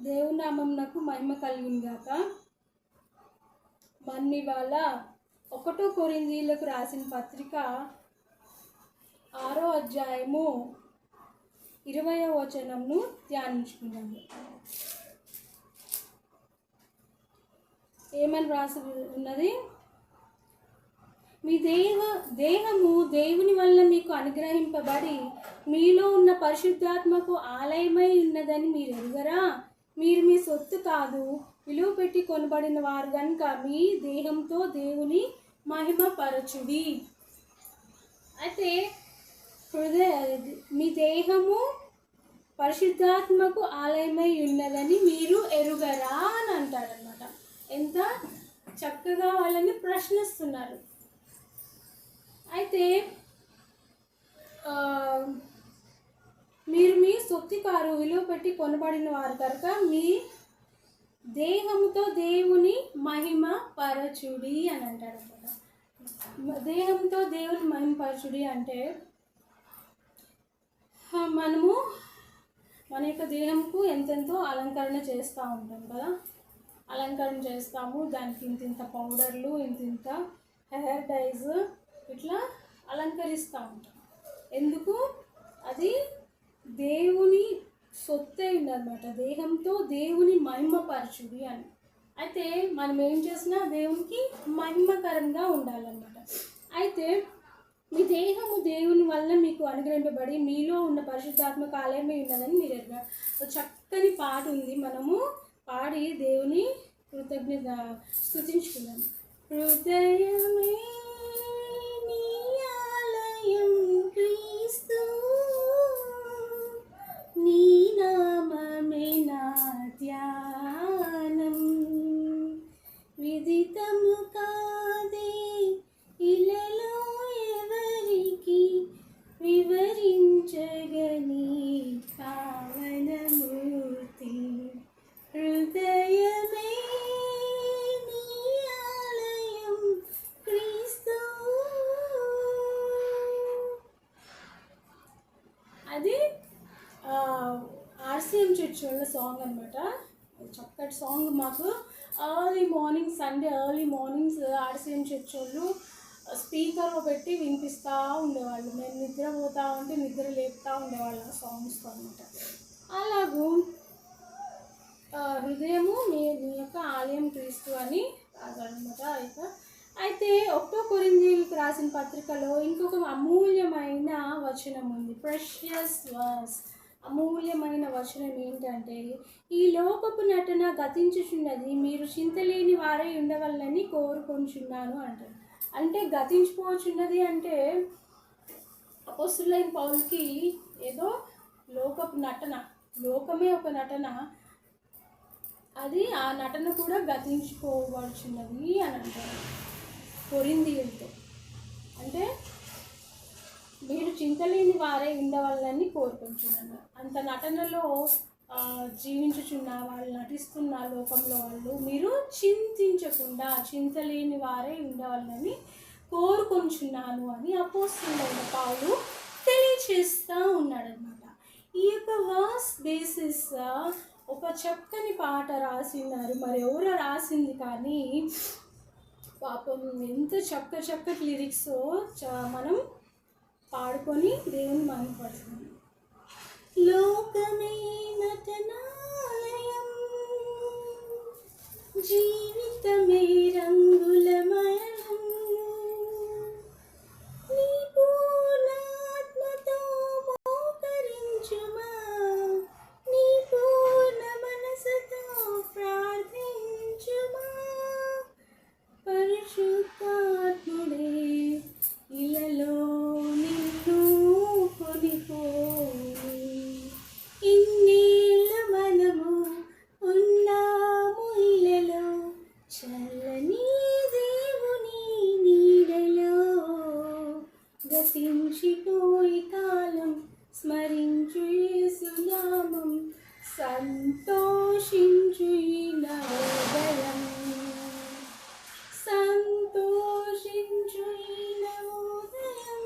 దేవుని నామమునకు మహిమ కలుగును గాక. మనం ఇవాళ 1 కొరింథీయులకు రాసిన పత్రిక 6వ అధ్యాయము 20వ వచనంను ధ్యానించుకుందాము. ఏమని రాసి ఉన్నది? మీ దేహము దేవుని వల్ల మీకు అనుగ్రహింపబడి మీలో ఉన్న పరిశుద్ధాత్మకు ఆలయమై ఉన్నదని మీరు ఎరుగరా? మీరు మీ సొత్తు కాదు, విలువ పెట్టి కొనబడిన వారు కనుక మీ దేహంతో దేవుని మహిమపరచుడి. అయితే మీ దేహము పరిశుద్ధాత్మకు ఆలయమై ఉన్నదని మీరు ఎరుగరా అని అంటారనమాట. ఎంత చక్కగా వాళ్ళని ప్రశ్నిస్తున్నారు. అయితే మీరు మీ సొత్తుకారు, విలువ పెట్టి కొనబడిన వారు కనుక మీ దేహముతో దేవుని మహిమ పరచుడి అని అంటారు అనమాట. దేహంతో దేవుని మహిమ పరచుడి అంటే మనము మన యొక్క దేహంకు ఎంతెంతో అలంకరణ చేస్తూ ఉంటాం కదా. అలంకరణ చేస్తాము, దానికి ఇంత పౌడర్లు, ఇంత హెయిర్ డైస్ ఇట్లా అలంకరిస్తూ ఉంటాం. ఎందుకు? అది దేవుని సొత్తే ఉందన్నమాట. దేహంతో దేవుని మహిమపరచుడి అని. అయితే మనం ఏం చేసినా దేవునికి మహిమకరంగా ఉండాలన్నమాట. అయితే మీ దేహము దేవుని వల్ల మీకు అనుగ్రహింపబడి మీలో ఉన్న పరిశుద్ధాత్మక ఆలయమే ఉన్నదని మీరు ఎరుగారు. చక్కని పాట ఉంది, మనము పాడి దేవుని కృతజ్ఞత స్తుతించుకుందాం. హృదయమే నీ ఆలయం క్రీస్తు, నీ నామమే నా ధ్యానం, విదితము కాదే ఇలలో ఎవరికి వివరించగని పావనమూర్తి. హృదయమే నీ ఆలయం క్రీస్తు. అది ఆర్సీఎం చర్చ్ వాళ్ళ సాంగ్ అనమాట. చక్కటి సాంగ్. మాకు early morning, Sunday early mornings RCM church వాళ్ళు స్పీకర్లో పెట్టి వినిపిస్తూ ఉండేవాళ్ళు. మేము నిద్రపోతూ ఉంటే నిద్ర లేపుతూ ఉండేవాళ్ళు ఆ సాంగ్స్తో అనమాట. అలాగూ హృదయము నీ యొక్క ఆలయం క్రీస్తు అని రాశారనమాట. అయితే 1 కొరింథీయులకు రాసిన పత్రికలో ఇంకొక అమూల్యమైన వచనం ఉంది. Precious verse. అమూల్యమైన వచనం ఏంటంటే, ఈ లోకపు నటన గతించుచున్నది, మీరు చింతలేని వారై ఉండవల్లని కోరుకొంచున్నాను అంటారు. అంటే గతించిపోవచ్చున్నది అంటే అపోస్తలుడైన పౌలుకి ఏదో లోకపు నటన, లోకమే ఒక నటన, అది ఆ నటన కూడా గతించుకోవచ్చున్నది అని అంటారు కొరింథీయులతో. అంటే మీరు చింతలేని వారే ఉండవాలని కోరుకుంటున్నారు. అంత నటనలో జీవించుచున్న వాళ్ళు, నటిస్తున్న లోకంలో వాళ్ళు, మీరు చింతించకుండా చింతలేని వారే ఉండవాలని కోరుకుంటున్నాను అని అపోస్తలుడైన పౌలు తెలియచేస్తూ ఉన్నాడనమాట. ఈ యొక్క వర్స్ బేసిస్ ఒక చక్కని పాట రాసిన్నారు. మరి ఎవరో రాసింది కానీ పాపం ఎంత చక్కటి లిరిక్స్ మనం పాడుకొని దేవుని మహిమపరుస్తున్నాం. లోకమే నటనాలయం, జీవితమే రంగులమయం, నీ పూర్ణాత్మతో మోకరించుమా, నీ పూర్ణ మనసుతో ప్రార్థించుమా, పరిశుద్ధాత్ముడే ఇలలో నిన్ను కొనిపోయి, ఇన్నేళ్ళ మనము ఉన్నాము ఇలలో, చల్లని దేవుని నీడలో, గతించిపోయి కాలం స్మరించు యేసునామం, సంతోషించు ఈ నవోదయం, సంతోషించు ఈ నవోదయం,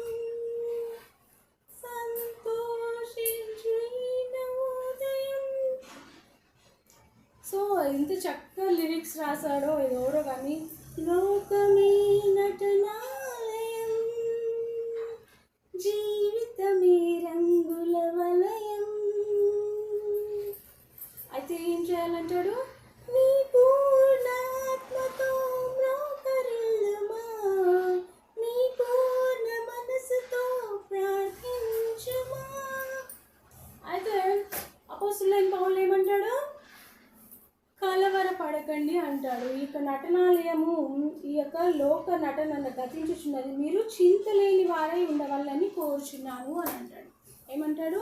సంతోషించు ఈ నవోదయం. ఇంత చక్కగా లిరిక్స్ రాశాడో ఎవరో కానీ, లోకమే నటనాలయం, జీవితమే రంగుల వలయం. అయితే ఏం చేయాలంటాడు, నీ పూర్ణాత్మతో మ్రోకరిల్లుమా, నీ పూర్ణ మనసుతో ప్రార్థించుమా. అయితే అపోస్తలుడైన పౌలు ఏమంటాడు, కలవరపడకండి అంటాడు. ఈ యొక్క నటనాలయము, ఈ యొక్క లోక నటనను గతించుచున్నది, మీరు చింతలేని వారై ఉండవాలని కోరుచున్నాను అని అంటాడు. ఏమంటాడు,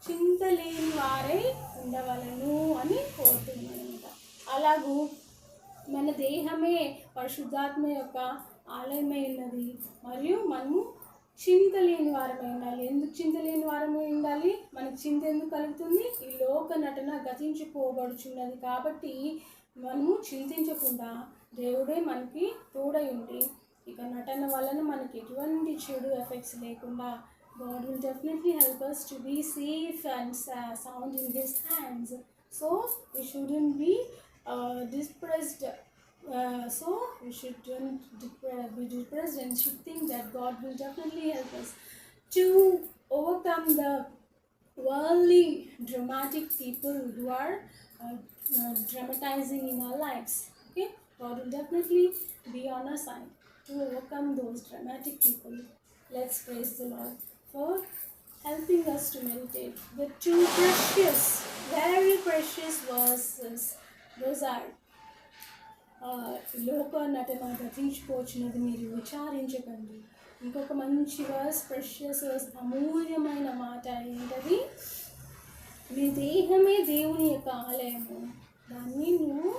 చింతలేని వారై ఉండవలను అని కోరుతున్నాడు అనమాట. అలాగూ మన దేహమే పరిశుద్ధాత్మ యొక్క ఆలయమై ఉన్నది, మరియు మనము చింతలేని వారమై ఉండాలి. ఎందుకు చింతలేని వారమై ఉండాలి? మనకు చింత ఎందుకు కలుగుతుంది? ఈ లోక నటన గతించిపోబడుచున్నది కాబట్టి మనము చింతించకుండా దేవుడే మనకి తోడై ఉండి ఇక నటన వలన మనకి ఎటువంటి చెడు ఎఫెక్ట్స్ లేకుండా God will definitely help us to be safe and sound in His hands. So we shouldn't be depressed. So we shouldn't be depressed and should think that God will definitely help us to overcome the worldly dramatic people who are dramatizing in our lives. Okay, God will definitely be on our side to overcome those dramatic people. Let's praise the Lord for helping us to meditate. The two precious, very precious verses, those are లోక నటన గతించిపోచున్నది, మీరు విచారించకండి. ఇంకొక మంచి verse, precious verse, అమూల్యమైన మాట ఏంటది, మీ దేహమే దేవుని యొక్క ఆలయము, దాన్ని నువ్వు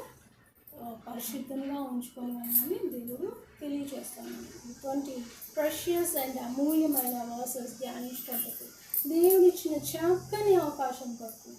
పరిశుద్ధంగా ఉంచుకోవాలని దేవుడు తెలియజేస్తాను. ఇటువంటి ప్రెషియస్ అండ్ అమూల్యమైన వర్సెస్ ధ్యానించుకుంటూ దేవుడు ఇచ్చిన చక్కని అవకాశం కొరకు